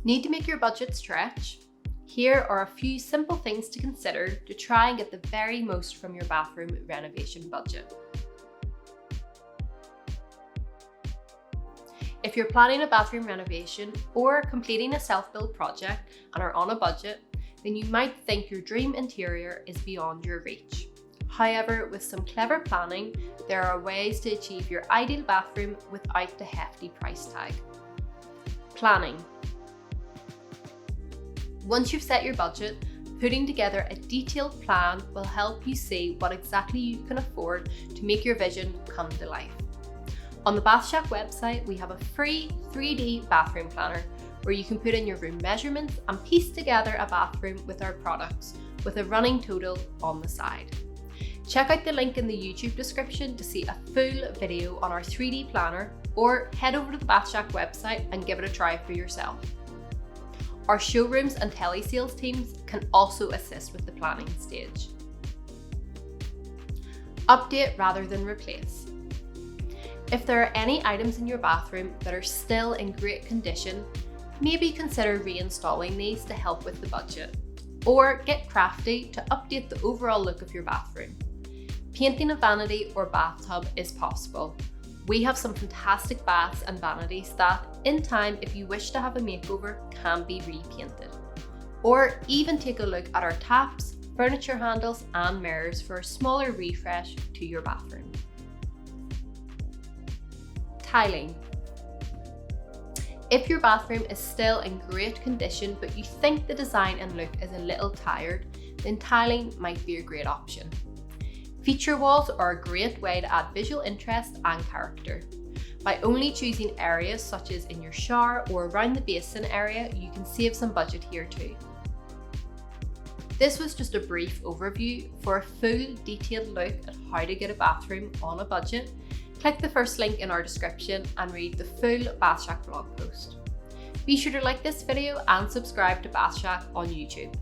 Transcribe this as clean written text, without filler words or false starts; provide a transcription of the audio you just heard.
Need to make your budget stretch? Here are a few simple things to consider to try and get the very most from your bathroom renovation budget. If you're planning a bathroom renovation or completing a self-build project and are on a budget, then you might think your dream interior is beyond your reach. However, with some clever planning, there are ways to achieve your ideal bathroom without the hefty price tag. Planning. Once you've set your budget, putting together a detailed plan will help you see what exactly you can afford to make your vision come to life. On the Bathshack website, we have a free 3D bathroom planner where you can put in your room measurements and piece together a bathroom with our products with a running total on the side. Check out the link in the YouTube description to see a full video on our 3D planner, or head over to the Bathshack website and give it a try for yourself. Our showrooms and telesales teams can also assist with the planning stage. Update rather than replace. If there are any items in your bathroom that are still in great condition, maybe consider reinstalling these to help with the budget, or get crafty to update the overall look of your bathroom. Painting a vanity or bathtub is possible. We have some fantastic baths and vanities that, in time, if you wish to have a makeover, can be repainted. Or even take a look at our taps, furniture handles and mirrors for a smaller refresh to your bathroom. Tiling. If your bathroom is still in great condition but you think the design and look is a little tired, then tiling might be a great option. Feature walls are a great way to add visual interest and character. By only choosing areas such as in your shower or around the basin area, you can save some budget here too. This was just a brief overview. For a full detailed look at how to get a bathroom on a budget, click the first link in our description and read the full Bathshack blog post. Be sure to like this video and subscribe to Bathshack on YouTube.